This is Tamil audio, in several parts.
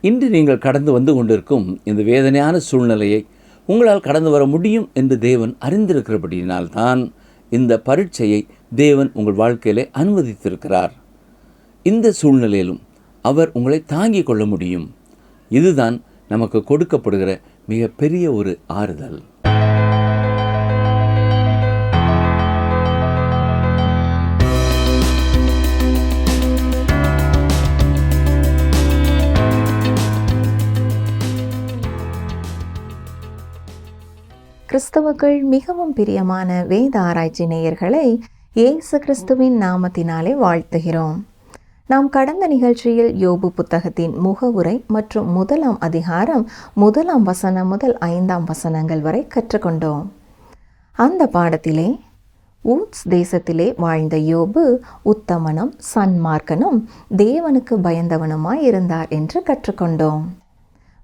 இன்று நீங்கள் கடந்து வந்து கொண்டிருக்கும் இந்த வேதனையான சூழ்நிலையை உங்களால் கடந்து வர முடியும் என்று தேவன் அறிந்திருக்கிறபடியினால்தான் இந்த பரீட்சையை தேவன் உங்கள் வாழ்க்கையிலே அனுமதித்திருக்கிறார். இந்த சூழ்நிலையிலும் அவர் உங்களை தாங்கிக் கொள்ள முடியும். இதுதான் நமக்கு கொடுக்கப்படுகிற மிகப்பெரிய ஒரு ஆறுதல். கிறிஸ்தவுக்குள் மிகவும் பிரியமான வேத ஆராய்ச்சி நேயர்களை இயேசு கிறிஸ்துவின் நாமத்தினாலே வாழ்த்துகிறோம். நாம் கடந்த நிகழ்ச்சியில் யோபு புத்தகத்தின் முகவுரை மற்றும் 1ஆம் அதிகாரம் 1ஆம் வசனம் முதல் 5ஆம் வசனங்கள் வரை கற்றுக்கொண்டோம். அந்த பாடத்திலே ஊத்ஸ் தேசத்திலே வாழ்ந்த யோபு உத்தமனும் சன்மார்க்கனும் தேவனுக்கு பயந்தவனுமாய் இருந்தார் என்று கற்றுக்கொண்டோம்.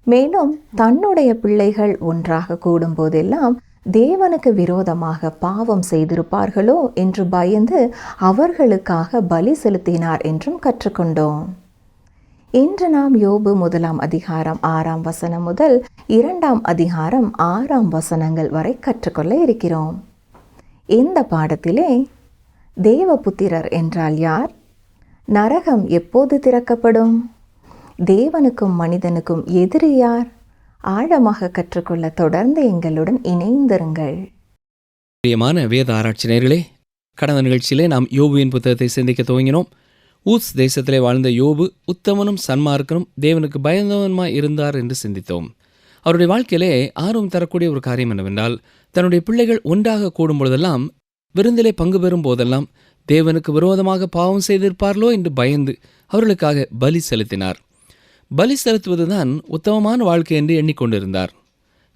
மேலும் தன்னுடைய பிள்ளைகள் ஒன்றாக கூடும் போதெல்லாம் தேவனுக்கு விரோதமாக பாவம் செய்திருப்பார்களோ என்று பயந்து அவர்களுக்காக பலி செலுத்தினார் என்றும் கற்றுக்கொண்டோம். இன்று நாம் யோபு 1ஆம் அதிகாரம் 6ஆம் வசனம் முதல் 2ஆம் அதிகாரம் 6ஆம் வசனங்கள் வரை கற்றுக்கொள்ள இருக்கிறோம். இந்த பாடத்திலே தேவபுத்திரர் என்றால் யார்? நரகம் எப்போது திறக்கப்படும்? தேவனுக்கும் மனிதனுக்கும் எதிரி யார்? ஆழமாக கற்றுக்கொள்ள தொடர்ந்து எங்களுடன் இணைந்திருங்கள். பிரியமான வேத ஆராய்ச்சி நேயர்களே, கடந்த நிகழ்ச்சியிலே நாம் யோபுவின் புத்தகத்தை சிந்திக்க துவங்கினோம். ஊத்ஸ் தேசத்திலே வாழ்ந்த யோபு உத்தமனும் சன்மார்க்கனும் தேவனுக்கு பயந்தவனுமாய் இருந்தார் என்று சிந்தித்தோம். அவருடைய வாழ்க்கையிலே ஆர்வம் தரக்கூடிய ஒரு காரியம் என்னவென்றால், தன்னுடைய பிள்ளைகள் ஒன்றாக கூடும் பொழுதெல்லாம், விருந்திலே பங்கு பெறும் போதெல்லாம் தேவனுக்கு விரோதமாக பாவம் செய்திருப்பார்களோ என்று பயந்து அவர்களுக்காக பலி செலுத்தினார். பலி செலுத்துவதுதான் உத்தமமான வாழ்க்கை என்று எண்ணிக்கொண்டிருந்தார்.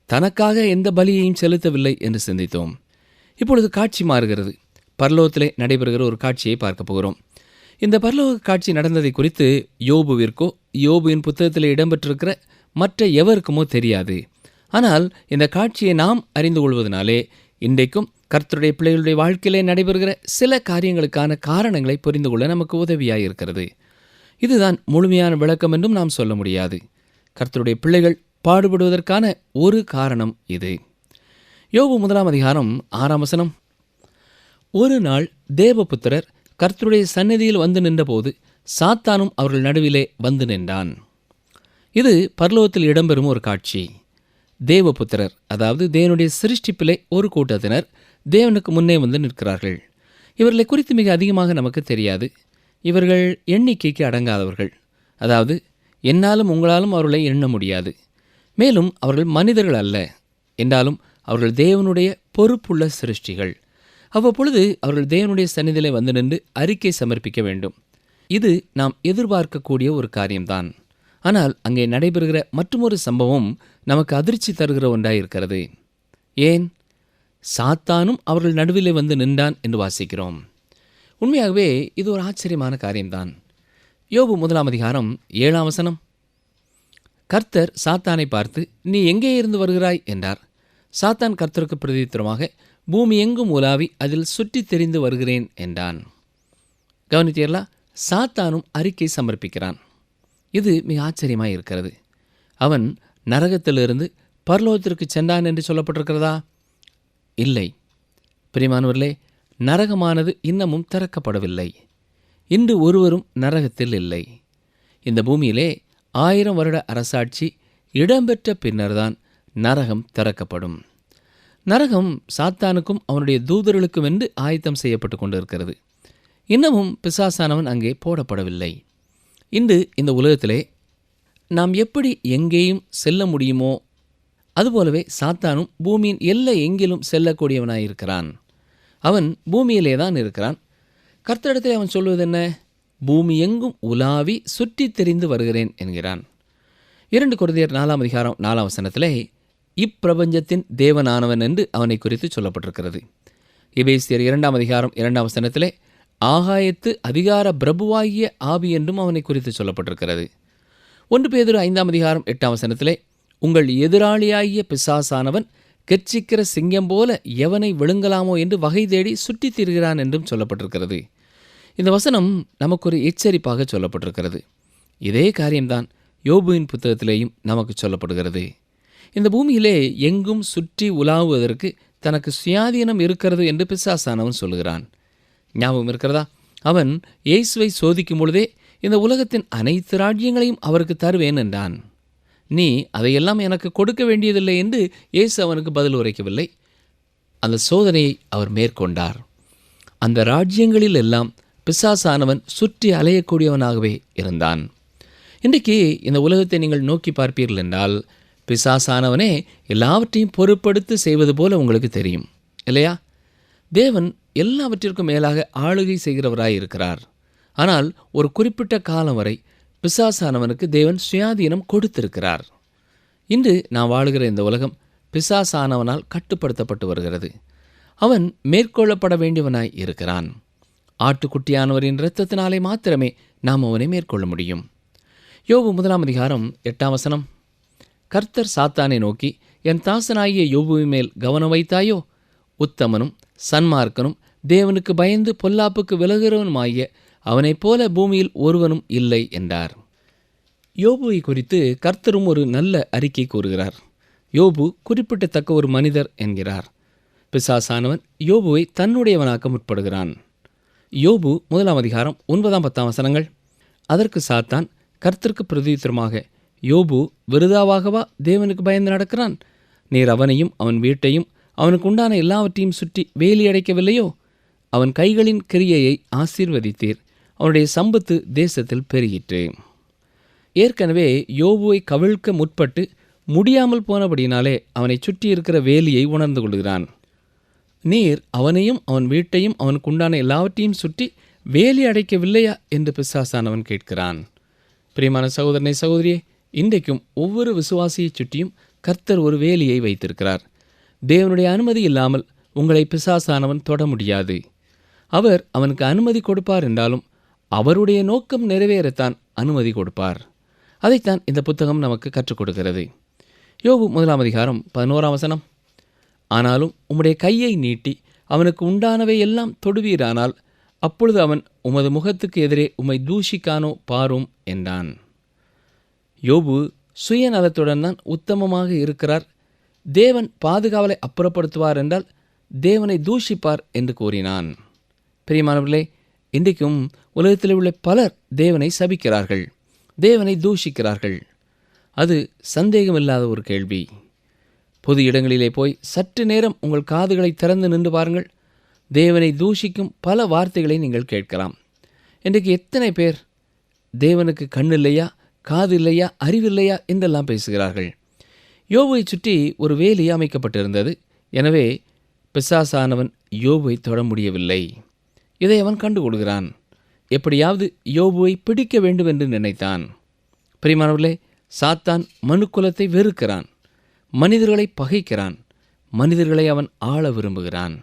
தனக்காக எந்த பலியையும் செலுத்தவில்லை என்று சிந்தித்தோம். இப்பொழுது காட்சி மாறுகிறது. பரலோகத்திலே நடைபெறுகிற ஒரு காட்சியை பார்க்க போகிறோம். இந்த பரலோக காட்சி நடந்ததை குறித்து யோபுவிற்கோ யோபுவின் புத்தகத்தில் இடம்பெற்றிருக்கிற மற்ற எவருக்குமோ தெரியாது. ஆனால் இந்த காட்சியை நாம் அறிந்து கொள்வதனாலே இன்றைக்கும் கர்த்தருடைய பிள்ளைகளுடைய வாழ்க்கையிலே நடைபெறுகிற சில காரியங்களுக்கான காரணங்களை புரிந்து கொள்ள நமக்கு உதவியாயிருக்கிறது. இதுதான் முழுமையான விளக்கம் என்றும் நாம் சொல்ல முடியாது. கர்த்தருடைய பிள்ளைகள் பாடுபடுவதற்கான ஒரு காரணம் இது. யோபு 1ஆம் அதிகாரம் 6ஆம் வசனம். ஒரு நாள் தேவபுத்திரர் கர்த்தருடைய சந்நிதியில் வந்து நின்றபோது சாத்தானும் அவர்கள் நடுவிலே வந்து நின்றான். இது பரலோகத்தில் இடம்பெறும் ஒரு காட்சி. தேவபுத்திரர், அதாவது தேவனுடைய சிருஷ்டிப்பிலே ஒரு கூட்டத்தினர் தேவனுக்கு முன்னே வந்து நிற்கிறார்கள். இவர்களை குறித்து மிக அதிகமாக நமக்கு தெரியாது. இவர்கள் எண்ணிக்கைக்கு அடங்காதவர்கள். அதாவது என்னாலும் உங்களாலும் அவர்களை எண்ண முடியாது. மேலும் அவர்கள் மனிதர்கள் அல்ல என்றாலும் அவர்கள் தேவனுடைய பொறுப்புள்ள சிருஷ்டிகள். அவ்வப்பொழுது அவர்கள் தேவனுடைய சந்நிதியிலே வந்து நின்று அறிக்கை சமர்ப்பிக்க வேண்டும். இது நாம் எதிர்பார்க்கக்கூடிய ஒரு காரியம்தான். ஆனால் அங்கே நடைபெறுகிற மற்றொரு சம்பவம் நமக்கு அதிர்ச்சி தருகிற ஒன்றாயிருக்கிறது. ஏன்? சாத்தானும் அவர்கள் நடுவிலே வந்து நின்றான் என்று வாசிக்கிறோம். உண்மையாகவே இது ஒரு ஆச்சரியமான காரியம்தான். யோபு 1ஆம் அதிகாரம் 7ஆம் வசனம். கர்த்தர் சாத்தானை பார்த்து, நீ எங்கே இருந்து வருகிறாய் என்றார். சாத்தான் கர்த்தருக்கு பிரதித்திரமாக, பூமி எங்கும் உலாவி அதில் சுற்றித் தெரிந்து வருகிறேன் என்றான். கவனித்தீர்களா? சாத்தானும் அறிக்கை சமர்ப்பிக்கிறான். இது மிக ஆச்சரியமாக இருக்கிறது. அவன் நரகத்திலிருந்து பரலோகத்திற்கு சென்றான் என்று சொல்லப்பட்டிருக்கிறதா? இல்லை. பிரியமானவர்களே, நரகமானது இன்னமும் திறக்கப்படவில்லை. இன்று ஒருவரும் நரகத்தில் இல்லை. இந்த பூமியிலே 1000 வருட அரசாட்சி இடம்பெற்ற பின்னர்தான் நரகம் திறக்கப்படும். நரகம் சாத்தானுக்கும் அவனுடைய தூதர்களுக்கும் என்று ஆயத்தம் செய்யப்பட்டு கொண்டிருக்கிறது. இன்னமும் பிசாசானவன் அங்கே போடப்படவில்லை. இன்று இந்த உலகத்திலே நாம் எப்படி எங்கேயும் செல்ல முடியுமோ அதுபோலவே சாத்தானும் பூமியின் எல்லை எங்கிலும் செல்லக்கூடியவனாயிருக்கிறான். அவன் பூமியிலே தான் இருக்கிறான். கர்த்தரிடத்தில் அவன் சொல்வது என்ன? பூமி எங்கும் உலாவி சுற்றி தெரிந்து வருகிறேன் என்கிறான். 2 கொரிந்தியர் 4ஆம் அதிகாரம் 4ஆம் வசனத்திலே இப்பிரபஞ்சத்தின் தேவனானவன் என்று அவனை குறித்து சொல்லப்பட்டிருக்கிறது. எபேசியர் 2ஆம் அதிகாரம் 2ஆம் வசனத்திலே ஆகாயத்து அதிகார பிரபுவாகிய ஆவி என்றும் அவனை குறித்து சொல்லப்பட்டிருக்கிறது. 1 பேதுரு 5ஆம் அதிகாரம் 8ஆம் வசனத்திலே உங்கள் எதிராளியாகிய பிசாசானவன் கெர்ச்சிக்கிற சிங்கம் போல எவனை விழுங்கலாமோ என்று வகை தேடி சுற்றித் திரிகிறான் என்றும் சொல்லப்பட்டிருக்கிறது. இந்த வசனம் நமக்கு ஒரு எச்சரிப்பாக சொல்லப்பட்டிருக்கிறது. இதே காரியம்தான் யோபுவின் புத்தகத்திலேயும் நமக்கு சொல்லப்படுகிறது. இந்த பூமியிலே எங்கும் சுற்றி உலாவுவதற்கு தனக்கு சுயாதீனம் இருக்கிறது என்று பிசாசானவன் சொல்லுகிறான். ஞாபகம் இருக்கிறதா? அவன் இயேசுவை சோதிக்கும் பொழுதே இந்த உலகத்தின் அனைத்து ராஜ்யங்களையும் அவருக்கு தருவேன் என்றான். நீ அதையெல்லாம் எனக்கு கொடுக்க வேண்டியதில்லை என்று இயேசு அவனுக்கு பதில் உரைக்கவில்லை. அந்த சோதனையை அவர் மேற்கொண்டார். அந்த ராஜ்யங்களில் எல்லாம் பிசாசானவன் சுற்றி அலையக்கூடியவனாகவே இருந்தான். இன்றைக்கு இந்த உலகத்தை நீங்கள் நோக்கி பார்ப்பீர்கள் என்றால் பிசாசானவனே எல்லாவற்றையும் பொறுப்படுத்தி செய்வது போல உங்களுக்கு தெரியும் இல்லையா? தேவன் எல்லாவற்றிற்கும் மேலாக ஆளுகை செய்கிறவராய் இருக்கிறார். ஆனால் ஒரு குறிப்பிட்ட காலம் வரை பிசாசானவனுக்கு தேவன் சுயாதீனம் கொடுத்திருக்கிறார். இன்று நாம் வாழுகிற இந்த உலகம் பிசாசானவனால் கட்டுப்படுத்தப்பட்டு வருகிறது. அவன் மேற்கொள்ளப்பட வேண்டியவனாய் இருக்கிறான். ஆட்டுக்குட்டியானவரின் இரத்தத்தினாலே மாத்திரமே நாம் அவனை மேற்கொள்ள முடியும். யோபு 1:8 கர்த்தர் சாத்தானை நோக்கி, என் தாசனாகிய யோபுவின் மேல் கவனம் வைத்தாயோ? உத்தமனும் சன்மார்க்கனும் தேவனுக்கு பயந்து பொல்லாப்புக்கு விலகுகிறவனுமாகிய அவனைப் போல பூமியில் ஒருவனும் இல்லை என்றார். யோபுவை குறித்து கர்த்தரும் ஒரு நல்ல அறிக்கை கூறுகிறார். யோபு குறிப்பிடத்தக்க ஒரு மனிதர் என்கிறார். பிசாசானவன் யோபுவை தன்னுடையவனாக்க முற்படுகிறான். யோபு 1:9-10 அதற்கு சாத்தான் கர்த்தருக்கு பிரதியுத்தரமாக, யோபு விருதாவாகவா தேவனுக்கு பயந்து நடக்கிறான்? நீர் அவனையும் அவன் வீட்டையும் அவனுக்கு உண்டான எல்லாவற்றையும் சுற்றி வேலி அடைக்கவில்லையோ? அவன் கைகளின் கிரியையை ஆசீர்வதித்தீர், அவனுடைய சம்பத்து தேசத்தில் பெருகிற்று. ஏற்கனவே யோபுவை கவிழ்க்க முற்பட்டு முடியாமல் போனபடினாலே அவனை சுற்றி இருக்கிற வேலியை உணர்ந்து கொள்கிறான். நீர் அவனையும் அவன் வீட்டையும் அவனுக்கு உண்டான எல்லாவற்றையும் சுற்றி வேலி அடைக்கவில்லையா என்று பிசாசானவன் கேட்கிறான். பிரியமான சகோதரனை சகோதரியே, இன்றைக்கும் ஒவ்வொரு விசுவாசியை சுற்றியும் கர்த்தர் ஒரு வேலியை வைத்திருக்கிறார். தேவனுடைய அனுமதி இல்லாமல் உங்களை பிசாசானவன் தொட முடியாது. அவர் அவனுக்கு அனுமதி கொடுப்பார் என்றாலும் அவருடைய நோக்கம் நிறைவேறத்தான் அனுமதி கொடுப்பார். அதைத்தான் இந்த புத்தகம் நமக்கு கற்றுக் கொடுக்கிறது. யோபு 1:11 ஆனாலும் உம்முடைய கையை நீட்டி அவனுக்கு உண்டானவை எல்லாம் தொடுவீரானால் அப்பொழுது அவன் உமது முகத்துக்கு எதிரே உம்மை தூஷிக்கானோ பாரும் என்றான். யோபு சுயநலத்துடன் தான் உத்தமமாக இருக்கிறார். தேவன் பாதுகாவலை அப்புறப்படுத்துவார் என்றால் தேவனை தூஷிப்பார் என்று கூறினான். பிரியமானவர்களே, இன்றைக்கும் உலகத்தில் உள்ள பலர் தேவனை சபிக்கிறார்கள், தேவனை தூஷிக்கிறார்கள். அது சந்தேகமில்லாத ஒரு கேள்வி. பொது இடங்களிலே போய் சற்று நேரம் உங்கள் காதுகளை திறந்து நின்று பாருங்கள். தேவனை தூஷிக்கும் பல வார்த்தைகளை நீங்கள் கேட்கலாம். இன்றைக்கு எத்தனை பேர் தேவனுக்கு கண் இல்லையா, காது இல்லையா, அறிவில்லையா என்றெல்லாம் பேசுகிறார்கள். யோபுவை சுற்றி ஒரு வேலி அமைக்கப்பட்டிருந்தது. எனவே பிசாசானவன் யோபுவை தொட முடியவில்லை. இதை அவன் கண்டுகொள்கிறான். எப்படியாவது யோபுவை பிடிக்க வேண்டும் என்று நினைத்தான். பிரியமானவர்களே, சாத்தான் மனுக்குலத்தை வெறுக்கிறான், மனிதர்களை பகைக்கிறான், மனிதர்களை அவன் ஆள விரும்புகிறான்.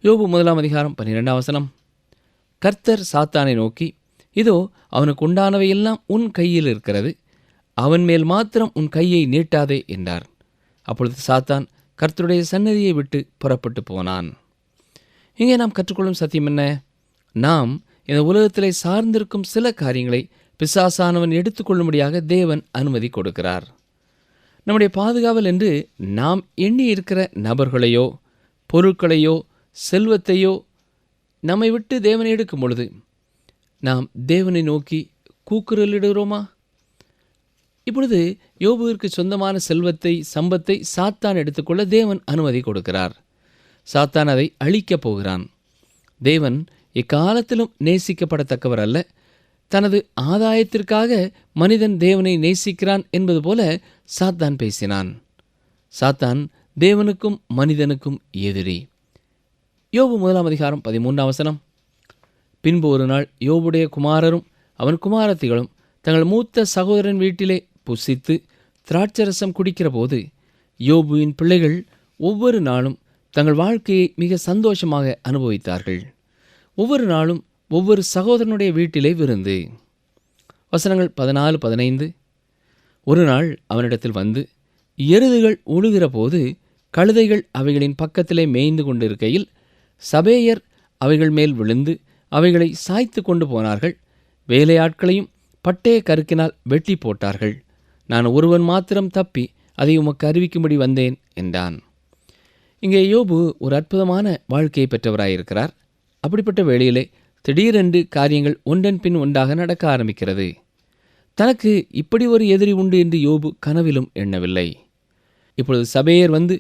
யோபு 1:12 கர்த்தர் சாத்தானை நோக்கி, இதோ அவனுக்கு உண்டானவையெல்லாம் உன் கையில் இருக்கிறது, அவன் மேல் மாத்திரம் உன் கையை நீட்டாதே என்றார். அப்பொழுது சாத்தான் கர்த்தருடைய சன்னதியை விட்டு புறப்பட்டு போனான். இங்கே நாம் கற்றுக்கொள்ளும் சத்தியம் என்ன? நாம் இந்த உலகத்திலே சார்ந்திருக்கும் சில காரியங்களை பிசாசானவன் எடுத்துக்கொள்ளும்படியாக தேவன் அனுமதி கொடுக்கிறார். நம்முடைய பாதுகாவல் என்று நாம் எண்ணி இருக்கிற நபர்களையோ பொருட்களையோ செல்வத்தையோ நம்மை விட்டு தேவனை எடுக்கும் பொழுது நாம் தேவனை நோக்கி கூக்குரலிடுகிறோமா? இப்பொழுது யோபுவிற்கு சொந்தமான செல்வத்தை, சம்பத்தை சாத்தான் எடுத்துக்கொள்ள தேவன் அனுமதி கொடுக்கிறார். சாத்தான் அதை அழிக்கப் போகிறான். தேவன் எக்காலத்திலும் நேசிக்கப்படத்தக்கவர் அல்ல. தனது ஆதாயத்திற்காக மனிதன் தேவனை நேசிக்கிறான் என்பது போல சாத்தான் பேசினான். சாத்தான் தேவனுக்கும் மனிதனுக்கும் எதிரி. யோபு 1:13 பின்பு ஒரு நாள் யோபுடைய குமாரரும் அவன் குமாரத்திகளும் தங்கள் மூத்த சகோதரன் வீட்டிலே புசித்து திராட்சரசம் குடிக்கிற போது யோபுவின் பிள்ளைகள் ஒவ்வொரு நாளும் தங்கள் வாழ்க்கையை மிக சந்தோஷமாக அனுபவித்தார்கள். ஒவ்வொரு நாளும் ஒவ்வொரு சகோதரனுடைய வீட்டிலே விருந்து. வசனங்கள் 14-15 ஒரு நாள் அவனிடத்தில் வந்து எருதுகள் உழுகிற போது கழுதைகள் அவைகளின் பக்கத்திலே மேய்ந்து கொண்டிருக்கையில் சபேயர் அவைகள் மேல் விழுந்து அவைகளை சாய்த்து கொண்டு போனார்கள். வேலையாட்களையும் பட்டய கருக்கினால் வெட்டி போட்டார்கள். நான் ஒருவன் மாத்திரம் தப்பி அதை உமக்கு அறிவிக்கும்படி வந்தேன் என்றான். இங்கே யோபு ஒரு அற்புதமான வாழ்க்கையை பெற்றவராயிருக்கிறார். அப்படிப்பட்ட வேளையிலே திடீரென்று காரியங்கள் ஒன்றன் பின் ஒன்றாக நடக்க ஆரம்பிக்கிறது. தனக்கு இப்படி ஒரு எதிரி உண்டு என்று யோபு கனவிலும் எண்ணவில்லை. இப்பொழுது சபையர் வந்து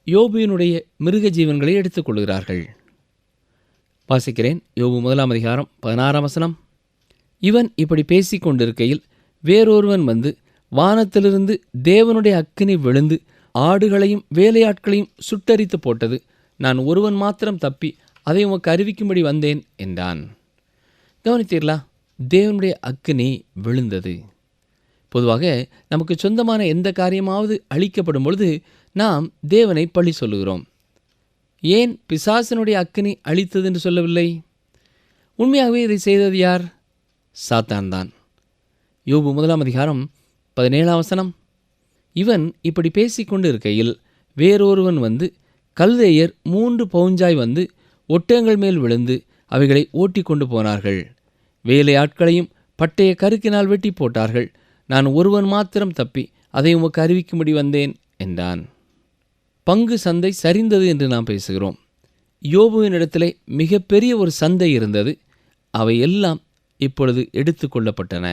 யோபுவினுடைய மிருக ஜீவன்களை எடுத்துக்கொள்கிறார்கள். வாசிக்கிறேன். யோபு 1:16 இவன் இப்படி பேசிக் கொண்டிருக்கையில் வேறொருவன் வந்து வானத்திலிருந்து தேவனுடைய அக்கினி விழுந்து ஆடுகளையும் வேலையாட்களையும் சுட்டரித்து போட்டது. நான் ஒருவன் மாத்திரம் தப்பி அதை உமக்கு அறிவிக்கும்படி வந்தேன் என்றான். கவனித்தீர்களா? தேவனுடைய அக்கினி விழுந்தது. பொதுவாக நமக்கு சொந்தமான எந்த காரியமாவது அழிக்கப்படும் பொழுது நாம் தேவனை பழி சொல்லுகிறோம். ஏன் பிசாசனுடைய அக்கினி அழித்தது என்று சொல்லவில்லை? உண்மையாகவே இதை செய்தது யார்? சாத்தான் தான். யோபு 1:17 இவன் இப்படி பேசிக்கொண்டு இருக்கையில் வேறொருவன் வந்து கல்தேயர் 3 பவுஞ்சாய் வந்து ஒட்டகங்கள் மேல் விழுந்து அவைகளை ஓட்டி கொண்டு போனார்கள். வேலையாட்களையும் பட்டய கருக்கினால் வெட்டி போட்டார்கள். நான் ஒருவன் மாத்திரம் தப்பி அதை உமக்கு அறிவிக்கும்படி வந்தேன் என்றான். பங்கு சந்தை சரிந்தது என்று நாம் பேசுகிறோம். யோபுவினிடத்திலே மிகப்பெரிய ஒரு சந்தை இருந்தது. அவை எல்லாம் இப்பொழுது எடுத்துக்கொள்ளப்பட்டன.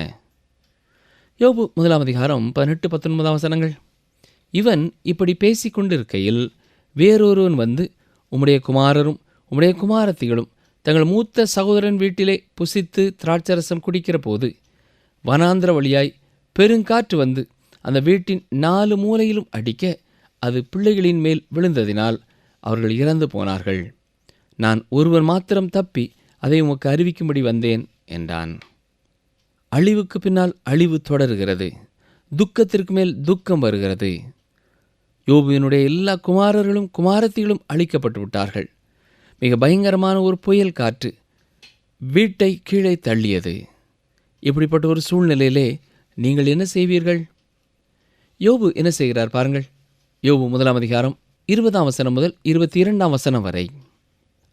யோபு 1:18-19 இவன் இப்படி பேசிக்கொண்டிருக்கையில் வேறொருவன் வந்து உம்முடைய குமாரரும் உம்முடைய குமாரத்திகளும் தங்கள் மூத்த சகோதரன் வீட்டிலே புசித்து திராட்சரசம் குடிக்கிற போது வனாந்திர வழியாய் பெருங்காற்று வந்து அந்த வீட்டின் 4 மூலையிலும் அடிக்க அது பிள்ளைகளின் மேல் விழுந்ததினால் அவர்கள் இறந்து போனார்கள். நான் ஒருவன் மாத்திரம் தப்பி அதை உமக்கு அறிவிக்கும்படி வந்தேன் என்றான். அழிவுக்கு பின்னால் அழிவு தொடர்கிறது. துக்கத்திற்கு மேல் துக்கம் வருகிறது. யோபுவினுடைய எல்லா குமாரர்களும் குமாரத்திகளும் அழிக்கப்பட்டு விட்டார்கள். மிக பயங்கரமான ஒரு புயல் காற்று வீட்டை கீழே தள்ளியது. இப்படிப்பட்ட ஒரு சூழ்நிலையிலே நீங்கள் என்ன செய்வீர்கள்? யோபு என்ன செய்கிறார் பாருங்கள். யோபு 1:20 முதல் 22 வரை.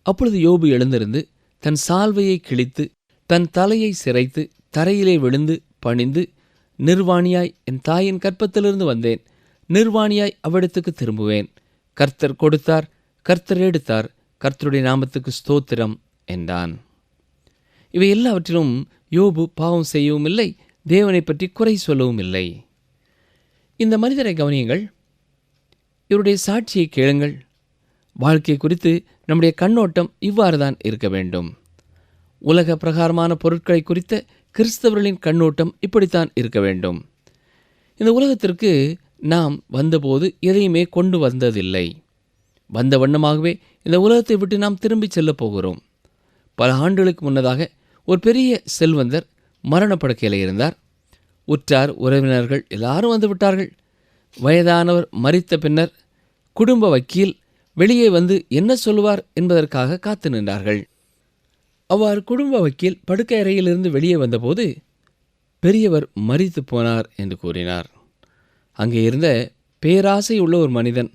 அப்பொழுது யோபு எழுந்திருந்து தன் சால்வையை கிழித்து தன் தலையை சிரைத்து தரையிலே விழுந்து பணிந்து, நிர்வாணியாய் என் தாயின் கற்பத்திலிருந்து வந்தேன், நிர்வாணியாய் அவ்விடத்துக்கு திரும்புவேன். கர்த்தர் கொடுத்தார், கர்த்தர் எடுத்தார், கர்த்தருடைய நாமத்துக்கு ஸ்தோத்திரம் என்றான். இவை எல்லாவற்றிலும் யோபு பாவம் செய்யவும் இல்லை, தேவனை பற்றி குறை சொல்லவும் இல்லை. இந்த மனிதரை கவனியுங்கள். இவருடைய சாட்சியை கேளுங்கள். வாழ்க்கை குறித்து நம்முடைய கண்ணோட்டம் இவ்வாறு தான் இருக்க வேண்டும். உலக பிரகாரமான பொருட்களை குறித்த கிறிஸ்தவர்களின் கண்ணோட்டம் இப்படித்தான் இருக்க வேண்டும். இந்த உலகத்திற்கு நாம் வந்தபோது எதையுமே கொண்டு வந்ததில்லை. வந்த வண்ணமாகவே இந்த உலகத்தை விட்டு நாம் திரும்பி செல்லப் போகிறோம். பல ஆண்டுகளுக்கு முன்னதாக ஒரு பெரிய செல்வந்தர் மரணப்படுக்கையில் இருந்தார். உற்றார் உறவினர்கள் எல்லாரும் வந்து விட்டார்கள். வயதானவர் மரித்த பின்னர் குடும்ப வக்கீல் வெளியே வந்து என்ன சொல்லுவார் என்பதற்காக காத்து நின்றார்கள். அவ்வாறு குடும்ப வக்கீல் படுக்கை அறையிலிருந்து வெளியே வந்தபோது பெரியவர் மரித்து போனார் என்று கூறினார். அங்கே இருந்த பேராசை உள்ள ஒரு மனிதன்,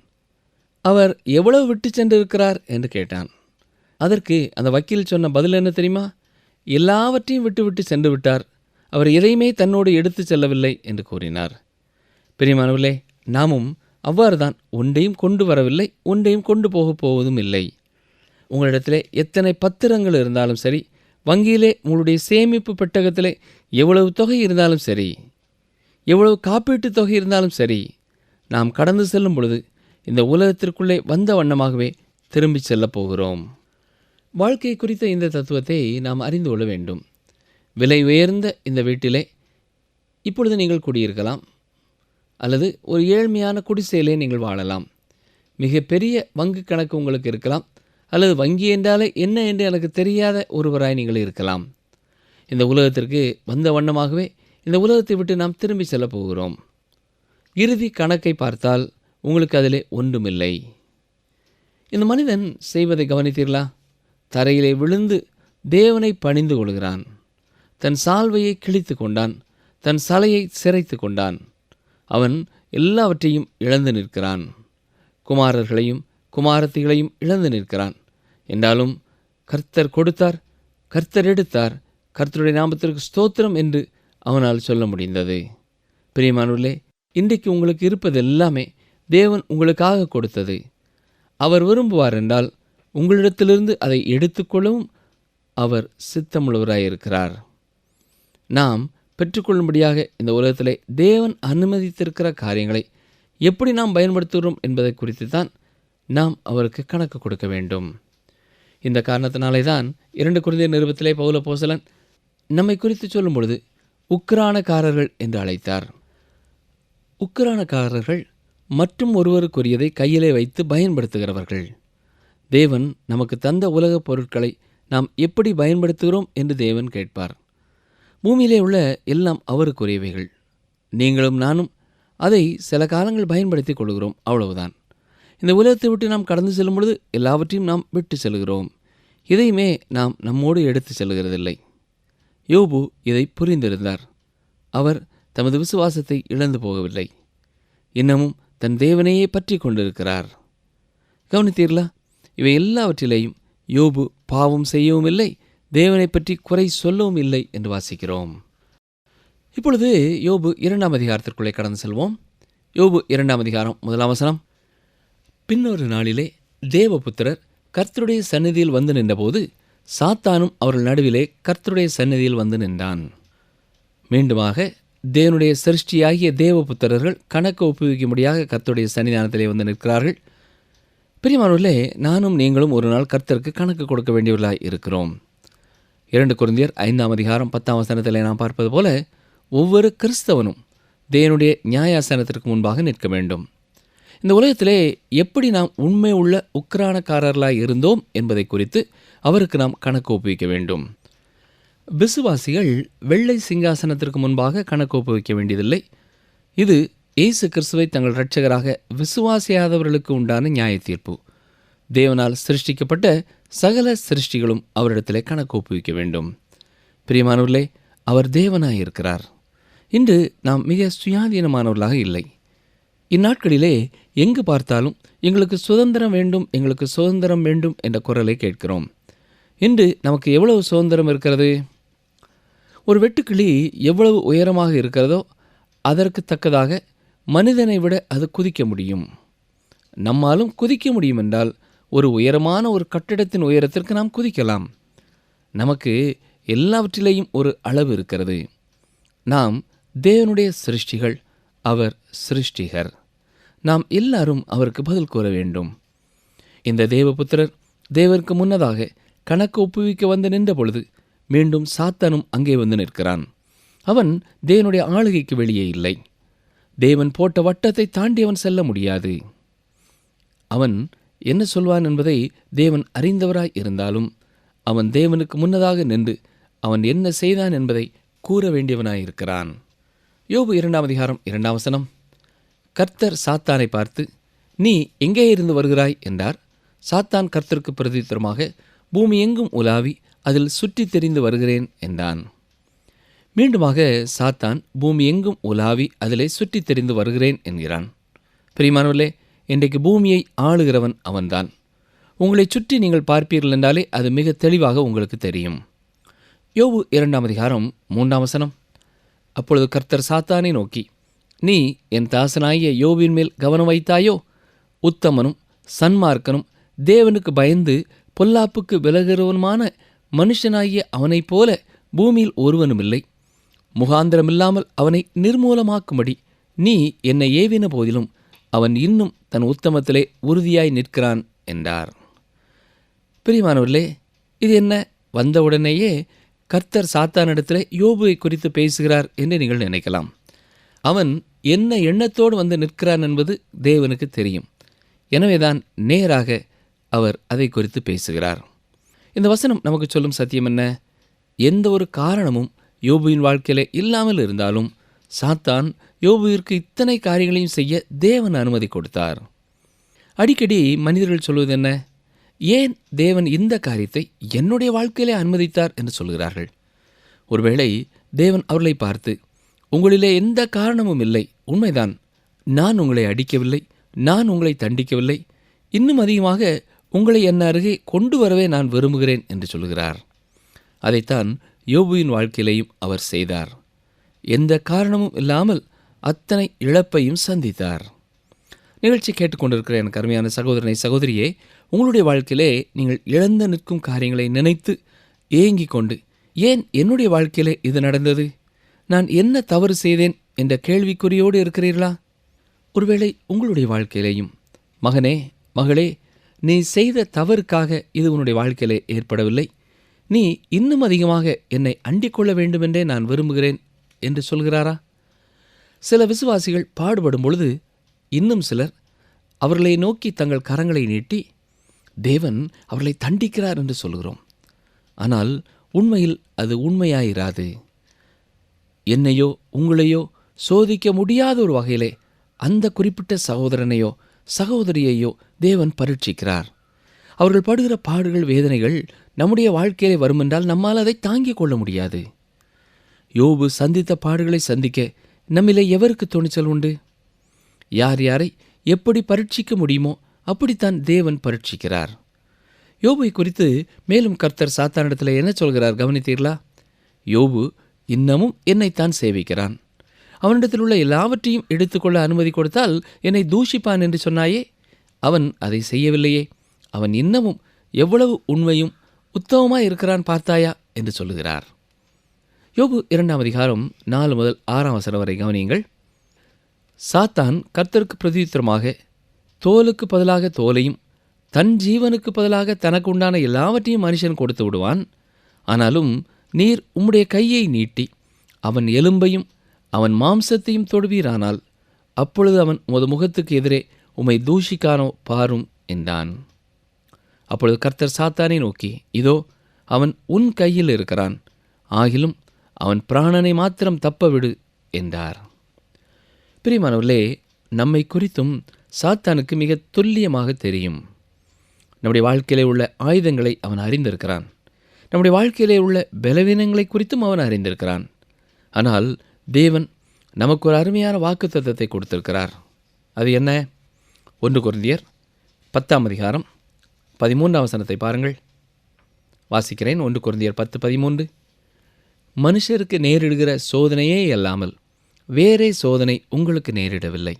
அவர் எவ்வளவு விட்டு சென்றிருக்கிறார் என்று கேட்டான். அதற்கு அந்த வக்கீல் சொன்ன பதில் என்ன தெரியுமா? எல்லாவற்றையும் விட்டு சென்று விட்டார், அவர் எதையுமே தன்னோடு எடுத்து செல்லவில்லை என்று கூறினார். பிரியமானவர்களே, நாமும் அவ்வாறு தான் ஒன்றையும் கொண்டு வரவில்லை, ஒன்றையும் கொண்டு போகப் போவதும் இல்லை. உங்களிடத்திலே எத்தனை பத்திரங்கள் இருந்தாலும் சரி, வங்கியிலே உங்களுடைய சேமிப்பு பெட்டகத்திலே எவ்வளவு தொகை இருந்தாலும் சரி, எவ்வளவு காப்பீட்டுத் தொகை இருந்தாலும் சரி, நாம் கடந்து செல்லும் பொழுது இந்த உலகத்திற்குள்ளே வந்த வண்ணமாகவே திரும்பி செல்லப் போகிறோம். வாழ்க்கை குறித்த இந்த தத்துவத்தை நாம் அறிந்து கொள்ள வேண்டும். விலை உயர்ந்த இந்த வீட்டிலே இப்பொழுது நீங்கள் குடியிருக்கலாம், அல்லது ஒரு ஏழ்மையான குடிசையிலே நீங்கள் வாழலாம். மிக பெரிய வங்கி கணக்கு உங்களுக்கு இருக்கலாம், அல்லது வங்கி என்றாலே என்ன என்று எனக்கு தெரியாத ஒருவராய் நீங்கள் இருக்கலாம். இந்த உலகத்திற்கு வந்த வண்ணமாகவே இந்த உலகத்தை விட்டு நாம் திரும்பி செல்ல போகிறோம். இறுதி கணக்கை பார்த்தால் உங்களுக்கு அதிலே ஒன்றுமில்லை. இந்த மனிதன் செய்வதை கவனித்தீர்களா? தரையிலே விழுந்து தேவனை பணிந்து கொள்கிறான். தன் சால்வையை கிழித்து கொண்டான், தன் சலையை சிரைத்து கொண்டான். அவன் எல்லாவற்றையும் இழந்து நிற்கிறான். குமாரர்களையும் குமாரத்திகளையும் இழந்து நிற்கிறான். என்றாலும் கர்த்தர் கொடுத்தார், கர்த்தர் எடுத்தார், கர்த்தருடைய நாமத்திற்கு ஸ்தோத்திரம் என்று அவனால் சொல்ல முடிந்தது. பிரியமானவர்களே, இன்றைக்கு உங்களுக்கு இருப்பது எல்லாமே தேவன் உங்களுக்காக கொடுத்தது. அவர் விரும்புவார் என்றால் உங்களிடத்திலிருந்து அதை எடுத்துக்கொள்ளவும் அவர் சித்தமுள்ளவராயிருக்கிறார். நாம் பெற்றுக்கொள்ளும்படியாக இந்த உலகத்திலே தேவன் அனுமதித்திருக்கிற காரியங்களை எப்படி நாம் பயன்படுத்துகிறோம் என்பதை குறித்து தான் நாம் அவருக்கு கணக்கு கொடுக்க வேண்டும். இந்த காரணத்தினாலே தான் 2 கொரிந்தியர் நிருபத்திலே பவுல் அப்போஸ்தலன் நம்மை குறித்து சொல்லும் பொழுது உக்கிரானக்காரர்கள் என்று அழைத்தார். உக்கிரானக்காரர்கள் மற்றும் ஒருவருக்குரியதை கையிலே வைத்து பயன்படுத்துகிறவர்கள். தேவன் நமக்கு தந்த உலகப் பொருட்களை நாம் எப்படி பயன்படுத்துகிறோம் என்று தேவன் கேட்பார். பூமியிலே உள்ள எல்லாம் அவருக்குரியவைகள். நீங்களும் நானும் அதை சில காலங்கள் பயன்படுத்தி கொள்கிறோம், அவ்வளவுதான். இந்த உலகத்தை விட்டு நாம் கடந்து செல்லும் பொழுது எல்லாவற்றையும் நாம் விட்டு செல்கிறோம். இதையுமே நாம் நம்மோடு எடுத்து செல்கிறதில்லை. யோபு இதை புரிந்திருந்தார். அவர் தமது விசுவாசத்தை இழந்து போகவில்லை. இன்னமும் தன் தேவனையே பற்றி கொண்டிருக்கிறார். கவனித்தீர்களா? இவை எல்லாவற்றிலேயும் யோபு பாவம் செய்யவும் இல்லை, தேவனை பற்றி குறை சொல்லவும் இல்லை என்று வாசிக்கிறோம். இப்பொழுது யோபு 2ஆம் அதிகாரத்திற்குள்ளே கடந்து செல்வோம். யோபு 2ஆம் அதிகாரம் 1ஆம் வசனம். பின்னொரு நாளிலே தேவபுத்திரர் கர்த்தருடைய சந்நிதியில் வந்து நின்றபோது சாத்தானும் அவர்கள் நடுவிலே கர்த்தருடைய சந்நிதியில் வந்து நின்றான். மீண்டுமாக தேவனுடைய சிருஷ்டியாகிய தேவபுத்திரர்கள் கணக்கு ஒப்புவிக்கும்படியாக கர்த்தருடைய சன்னிதானத்திலே வந்து நிற்கிறார்கள். பிரியமானவர்களே, நானும் நீங்களும் ஒரு நாள் கர்த்தருக்கு கணக்கு கொடுக்க வேண்டியவர்களாய் இருக்கிறோம். 2 கொரிந்தியர் 5ஆம் அதிகாரம் 10ஆம் வசனத்திலே நாம் பார்ப்பது போல ஒவ்வொரு கிறிஸ்தவனும் தேவனுடைய நியாயாசனத்திற்கு முன்பாக நிற்க வேண்டும். இந்த உலகத்திலே எப்படி நாம் உண்மை உள்ள உக்கிரானக்காரர்களாய் இருந்தோம் என்பதை குறித்து அவருக்கு நாம் கணக்கு ஒப்புவிக்க வேண்டும். விசுவாசிகள் வெள்ளை சிங்காசனத்திற்கு முன்பாக கணக்கு ஒப்புவிக்க வேண்டியதில்லை. இது இயேசு கிறிஸ்துவை தங்கள் இரட்சகராக விசுவாசியாதவர்களுக்கு உண்டான நியாய தீர்ப்பு. தேவனால் சிருஷ்டிக்கப்பட்ட சகல சிருஷ்டிகளும் அவரிடத்திலே கணக்கு ஒப்புவிக்க வேண்டும். பிரியமானவர்களே, அவர் தேவனாயிருக்கிறார். இன்று நாம் மிக சுயாதீனமானவர்களாக இல்லை. இந்நாட்களிலே எங்கு பார்த்தாலும் எங்களுக்கு சுதந்திரம் வேண்டும், எங்களுக்கு சுதந்திரம் வேண்டும் என்ற குரலை கேட்கிறோம். இன்று நமக்கு எவ்வளவு சுதந்திரம் இருக்கிறது? ஒரு வெட்டுக்கிளி எவ்வளவு உயரமாக இருக்கிறதோ அதற்கு தக்கதாக மனிதனை விட அது குதிக்க முடியும். நம்மாலும் குதிக்க முடியும் என்றால் ஒரு உயரமான ஒரு கட்டிடத்தின் உயரத்திற்கு நாம் குதிக்கலாம். நமக்கு எல்லாவற்றிலேயும் ஒரு அளவு இருக்கிறது. நாம் தேவனுடைய சிருஷ்டிகள், அவர் சிருஷ்டிகர். நாம் எல்லாரும் அவருக்கு பதில் கூற வேண்டும். இந்த தேவபுத்திரர் தேவருக்கு முன்னதாக கணக்கு ஒப்புவிக்க வந்து நின்ற பொழுது மீண்டும் சாத்தானும் அங்கே வந்து நிற்கிறான். அவன் தேவனுடைய ஆளுகைக்கு வெளியே இல்லை. தேவன் போட்ட வட்டத்தை தாண்டி அவன் செல்ல முடியாது. அவன் என்ன சொல்வான் என்பதை தேவன் அறிந்தவராய் இருந்தாலும் அவன் தேவனுக்கு முன்னதாக நின்று அவன் என்ன செய்தான் என்பதை கூற வேண்டியவனாயிருக்கிறான். யோபு 2ஆம் அதிகாரம் 2ஆம் வசனம். கர்த்தர் சாத்தானை பார்த்து, நீ எங்கே இருந்து வருகிறாய் என்றார். சாத்தான் கர்த்தருக்கு பிரதித்திரமாக, பூமி எங்கும் உலாவி அதில் சுற்றி தெரிந்து வருகிறேன் என்றான். மீண்டுமாக சாத்தான் பூமி எங்கும் உலாவி அதிலே சுற்றி தெரிந்து வருகிறேன் என்கிறான். பிரியமானவர்களே, இன்றைக்கு பூமியை ஆளுகிறவன் அவன்தான். உங்களை சுற்றி நீங்கள் பார்ப்பீர்கள் என்றாலே அது மிக தெளிவாக உங்களுக்கு தெரியும். யோபு 2ஆம் அதிகாரம் 3ஆம் வசனம். அப்பொழுது கர்த்தர் சாத்தானை நோக்கி, நீ என் தாசனாகிய யோபின் மேல் கவனம் வைத்தாயோ? உத்தமனும் சன்மார்க்கனும் தேவனுக்கு பயந்து பொல்லாப்புக்கு விலகிறவனுமான மனுஷனாகிய அவனைப் போல பூமியில் ஒருவனுமில்லை. முகாந்திரமில்லாமல் அவனை நிர்மூலமாக்கும்படி நீ என்னை ஏவின போதிலும் அவன் இன்னும் தன் உத்தமத்திலே உறுதியாய் நிற்கிறான் என்றார். பிரியமானவர்களே, இது என்ன? வந்தவுடனேயே கர்த்தர் சாத்தானிடத்திலே யோபுவை குறித்து பேசுகிறார் என்று நீங்கள் நினைக்கலாம். அவன் என்ன எண்ணத்தோடு வந்து நிற்கிறான் என்பது தேவனுக்கு தெரியும். எனவேதான் நேராக அவர் அதை குறித்து பேசுகிறார். இந்த வசனம் நமக்கு சொல்லும் சத்தியம் என்ன? எந்த ஒரு காரணமும் யோபுவின் வாழ்க்கையிலே இல்லாமல் இருந்தாலும் சாத்தான் யோபுவிற்கு இத்தனை காரியங்களையும் செய்ய தேவன் அனுமதி கொடுத்தார். அடிக்கடி மனிதர்கள் சொல்வது என்ன? ஏன் தேவன் இந்த காரியத்தை என்னுடைய வாழ்க்கையிலே அனுமதித்தார் என்று சொல்கிறார்கள். ஒருவேளை தேவன் அவர்களை பார்த்து, உங்களிலே எந்த காரணமும் இல்லை, உண்மைதான், நான் உங்களை அடிக்கவில்லை, நான் உங்களை தண்டிக்கவில்லை, இன்னும் அதிகமாக உங்களை என் அருகே கொண்டு வரவே நான் விரும்புகிறேன் என்று சொல்கிறார். அதைத்தான் யோபுவின் வாழ்க்கையிலேயும் அவர் செய்தார். எந்த காரணமும் இல்லாமல் அத்தனை இழப்பையும் சந்தித்தார். நிகழ்ச்சி கேட்டுக்கொண்டிருக்கிற எனக்கு அருமையான சகோதரனை சகோதரியே, உங்களுடைய வாழ்க்கையிலே நீங்கள் இழந்து நிற்கும் காரியங்களை நினைத்து ஏங்கிக் கொண்டு, ஏன் என்னுடைய வாழ்க்கையிலே இது நடந்தது, நான் என்ன தவறு செய்தேன் என்ற கேள்விக்குறியோடு இருக்கிறீர்களா? ஒருவேளை உங்களுடைய வாழ்க்கையிலேயும், மகனே மகளே, நீ செய்த தவறுக்காக இது உன்னுடைய வாழ்க்கையிலே ஏற்படவில்லை, நீ இன்னும் அதிகமாக என்னை அண்டிக் கொள்ள வேண்டுமென்றே நான் விரும்புகிறேன் என்று சொல்கிறாரா? சில விசுவாசிகள் பாடுபடும் பொழுது இன்னும் சிலர் அவர்களை நோக்கி தங்கள் கரங்களை நீட்டி தேவன் அவர்களை தண்டிக்கிறார் என்று சொல்கிறோம். ஆனால் உண்மையில் அது உண்மையாயிராது. என்னையோ உங்களையோ சோதிக்க முடியாத ஒரு வகையிலே அந்த குறிப்பிட்ட சகோதரனையோ சகோதரியையோ தேவன் பரீட்சிக்கிறார். அவர்கள் படுகிற பாடுகள் வேதனைகள் நம்முடைய வாழ்க்கையிலே வருமென்றால் நம்மால் அதை தாங்கிக் கொள்ள முடியாது. யோபு சந்தித்த பாடுகளை சந்திக்க நம்மிலே எவருக்கு துணிச்சல் உண்டு? யார் யாரை எப்படி பரீட்சிக்க முடியுமோ அப்படித்தான் தேவன் பரீட்சிக்கிறார். யோபை குறித்து மேலும் கர்த்தர் சாத்தானிடத்தில் என்ன சொல்கிறார் கவனித்தீர்களா? யோபு இன்னமும் என்னைத்தான் சேவிக்கிறான், அவனிடத்தில் உள்ள எல்லாவற்றையும் எடுத்துக்கொள்ள அனுமதி கொடுத்தால் என்னை தூஷிப்பான் என்று சொன்னாயே, அவன் அதை செய்யவில்லையே, அவன் இன்னமும் எவ்வளவு உண்மையும் உத்தமமாய் இருக்கிறான் பார்த்தாயா என்று சொல்லுகிறார். யோபு 2ஆம் அதிகாரம் 4 முதல் 6ஆம் வசனம் வரை கவனியுங்கள். சாத்தான் கர்த்தருக்கு பிரதியுத்தரமாக, தோலுக்கு பதிலாக தோலையும் தன் ஜீவனுக்கு பதிலாக தனக்கு உண்டான எல்லாவற்றையும் மனுஷன் கொடுத்து விடுவான். ஆனாலும் நீர் உம்முடைய கையை நீட்டி அவன் எலும்பையும் அவன் மாம்சத்தையும் தொடுவீரானால் அப்பொழுது அவன் உமது முகத்துக்கு எதிரே உம்மை தூஷிக்கானோ பாரும் என்றான். அப்பொழுது கர்த்தர் சாத்தானை நோக்கி, இதோ அவன் உன் கையில் இருக்கிறான், ஆகிலும் அவன் பிராணனை மாத்திரம் தப்ப விடு என்றார். பிரியமானவர்களே, நம்மை குறித்தும் சாத்தானுக்கு மிக துல்லியமாக தெரியும். நம்முடைய வாழ்க்கையிலே உள்ள ஆயுதங்களை அவன் அறிந்திருக்கிறான். நம்முடைய வாழ்க்கையிலே உள்ள பலவீனங்களை குறித்தும் அவன் அறிந்திருக்கிறான். ஆனால் தேவன் நமக்கு ஒரு அருமையான வாக்குத்தத்தத்தை கொடுத்திருக்கிறார். அது என்ன? 1 கொரிந்தியர் 10ஆம் அதிகாரம் 13ஆம் வசனத்தை பாருங்கள். வாசிக்கிறேன். 1 கொரிந்தியர் 10:13. மனுஷருக்கு நேரிடுகிற சோதனையே அல்லாமல் வேறே சோதனை உங்களுக்கு நேரிடவில்லை.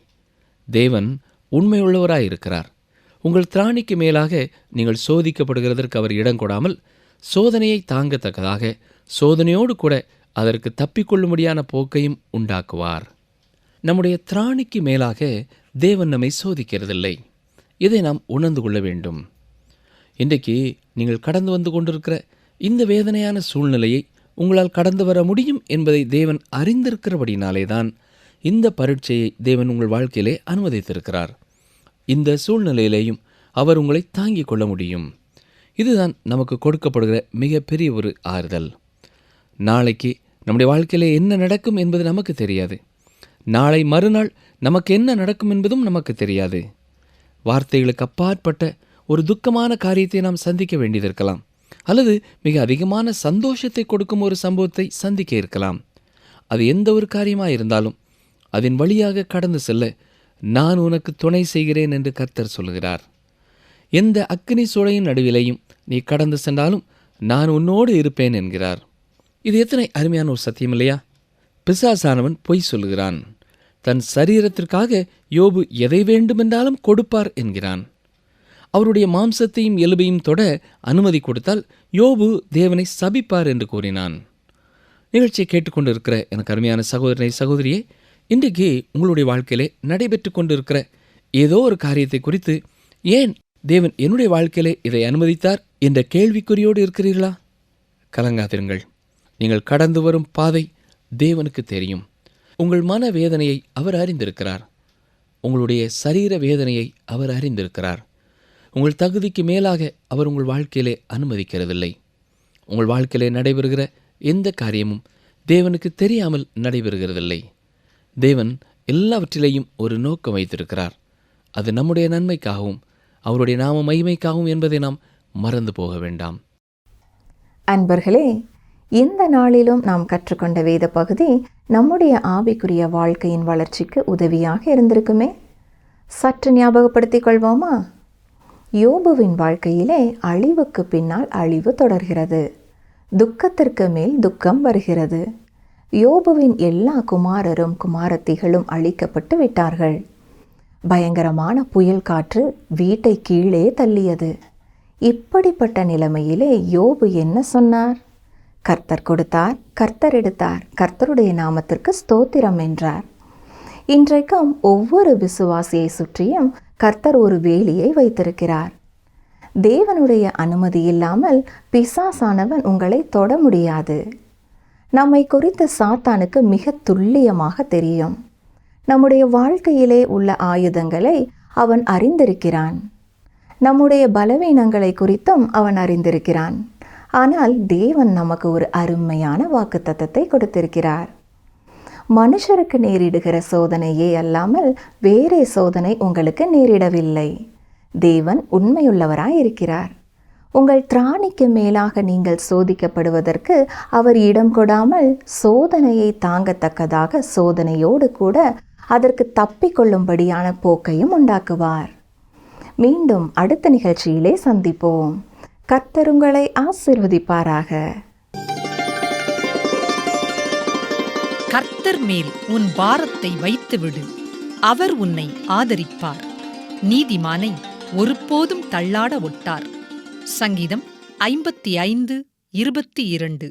தேவன் உண்மையுள்ளவராயிருக்கிறார். உங்கள் திராணிக்கு மேலாக நீங்கள் சோதிக்கப்படுகிறதற்கு அவர் இடம் கொடாமல் சோதனையை தாங்கத்தக்கதாக சோதனையோடு கூட அதற்கு தப்பிக்கொள்ளும்படியான போக்கையும் உண்டாக்குவார். நம்முடைய திராணிக்கு மேலாக தேவன் நம்மை சோதிக்கிறதில்லை. இதை நாம் உணர்ந்து கொள்ள வேண்டும். இன்றைக்கு நீங்கள் கடந்து வந்து கொண்டிருக்கிற இந்த வேதனையான சூழ்நிலையை உங்களால் கடந்து வர முடியும் என்பதை தேவன் அறிந்திருக்கிறபடினாலே தான் இந்த பரீட்சையை தேவன் உங்கள் வாழ்க்கையிலே அனுமதித்திருக்கிறார். இந்த சூழ்நிலையிலேயும் அவர் உங்களை தாங்கிக் கொள்ள முடியும். இதுதான் நமக்கு கொடுக்கப்படுகிற மிகப்பெரிய ஒரு ஆறுதல். நாளைக்கு நம்முடைய வாழ்க்கையிலே என்ன நடக்கும் என்பது நமக்கு தெரியாது. நாளை மறுநாள் நமக்கு என்ன நடக்கும் என்பதும் நமக்கு தெரியாது. வார்த்தைகளுக்கு அப்பாற்பட்ட ஒரு துக்கமான காரியத்தை நாம் சந்திக்க வேண்டியதிருக்கலாம், அல்லது மிக அதிகமான சந்தோஷத்தை கொடுக்கும் ஒரு சம்பவத்தை சந்திக்க இருக்கலாம். அது எந்த ஒரு காரியமாக இருந்தாலும் அதன் வழியாக கடந்து செல்ல நான் உனக்கு துணை செய்கிறேன் என்று கர்த்தர் சொல்கிறார். எந்த அக்கினி சூளையின் நடுவிலையும் நீ கடந்து சென்றாலும் நான் உன்னோடு இருப்பேன் என்கிறார். இது எத்தனை அருமையான ஒரு சத்தியம் இல்லையா? பிசாசானவன் பொய் சொல்லுகிறான். தன் சரீரத்திற்காக யோபு எதை வேண்டுமென்றாலும் கொடுப்பார் என்கிறான். அவருடைய மாம்சத்தையும் எலும்பையும் தொட அனுமதி கொடுத்தால் யோபு தேவனை சபிப்பார் என்று கூறினான். நிகழ்ச்சியை கேட்டுக்கொண்டிருக்கிற எனக்கு அருமையான சகோதரனை சகோதரியே, இன்றைக்கு உங்களுடைய வாழ்க்கையிலே நடைபெற்று கொண்டிருக்கிற ஏதோ ஒரு காரியத்தை குறித்து ஏன் தேவன் என்னுடைய வாழ்க்கையிலே இதை அனுமதித்தார் என்ற கேள்விக்குறியோடு இருக்கிறீர்களா? கலங்காதிருங்கள். நீங்கள் கடந்து வரும் பாதை தேவனுக்கு தெரியும். உங்கள் மன வேதனையை அவர் அறிந்திருக்கிறார். உங்களுடைய சரீர வேதனையை அவர் அறிந்திருக்கிறார். உங்கள் தகுதிக்கு மேலாக அவர் உங்கள் வாழ்க்கையிலே அனுமதிக்கிறதில்லை. உங்கள் வாழ்க்கையிலே நடைபெறுகிற எந்த காரியமும் தேவனுக்கு தெரியாமல் நடைபெறுகிறதில்லை. தேவன் எல்லாவற்றிலேயும் ஒரு நோக்கம் வைத்திருக்கிறார். அது நம்முடைய நன்மைக்காகவும் அவருடைய நாம மகிமைக்காகவும் என்பதை நாம் மறந்து போக வேண்டாம். அன்பர்களே, இந்த நாளிலும் நாம் கற்றுக்கொண்ட வேத பகுதி நம்முடைய ஆவிக்குரிய வாழ்க்கையின் வளர்ச்சிக்கு உதவியாக இருந்திருக்குமே. சற்று ஞாபகப்படுத்திக் கொள்வோமா? யோபுவின் வாழ்க்கையிலே அழிவுக்கு பின்னால் அழிவு தொடர்கிறது. துக்கத்திற்கு மேல் துக்கம் வருகிறது. யோபுவின் எல்லா குமாரரும் குமாரத்திகளும் அழிக்கப்பட்டு விட்டார்கள். பயங்கரமான புயல் காற்று வீட்டை கீழே தள்ளியது. இப்படிப்பட்ட நிலைமையிலே யோபு என்ன சொன்னார்? கர்த்தர் கொடுத்தார், கர்த்தர் எடுத்தார், கர்த்தருடைய நாமத்திற்கு ஸ்தோத்திரம் என்றார். இன்றைக்கும் ஒவ்வொரு விசுவாசியை சுற்றியும் கர்த்தர் ஒரு வேலியை வைத்திருக்கிறார். தேவனுடைய அனுமதி இல்லாமல் பிசாசானவன் உங்களை தொட முடியாது. நம்மை குறித்து சாத்தானுக்கு மிக துல்லியமாக தெரியும். நம்முடைய வாழ்க்கையிலே உள்ள ஆயுதங்களை அவன் அறிந்திருக்கிறான். நம்முடைய பலவீனங்களை குறித்தும் அவன் அறிந்திருக்கிறான். ஆனால் தேவன் நமக்கு ஒரு அருமையான வாக்குத்தத்தத்தை கொடுத்திருக்கிறார். மனுஷருக்கு நேரிடுகிற சோதனையே அல்லாமல் வேறே சோதனை உங்களுக்கு நேரிடவில்லை. தேவன் உண்மையுள்ளவராயிருக்கிறார். உங்கள் திராணிக்கு மேலாக நீங்கள் சோதிக்கப்படுவதற்கு அவர் இடம் கொடாமல் சோதனையை தாங்கத்தக்கதாக சோதனையோடு கூட அதற்கு தப்பிக்கொள்ளும்படியான போக்கையும் உண்டாக்குவார். மீண்டும் அடுத்த நிகழ்ச்சியிலே சந்திப்போம். கர்த்தர் உங்களை ஆசீர்வதிப்பாராக. கர்த்தர் மேல் உன் பாரத்தை வைத்துவிடு, அவர் உன்னை ஆதரிப்பார். நீதிமானை ஒருபோதும் தள்ளாட ஒட்டார். சங்கீதம் 55:22.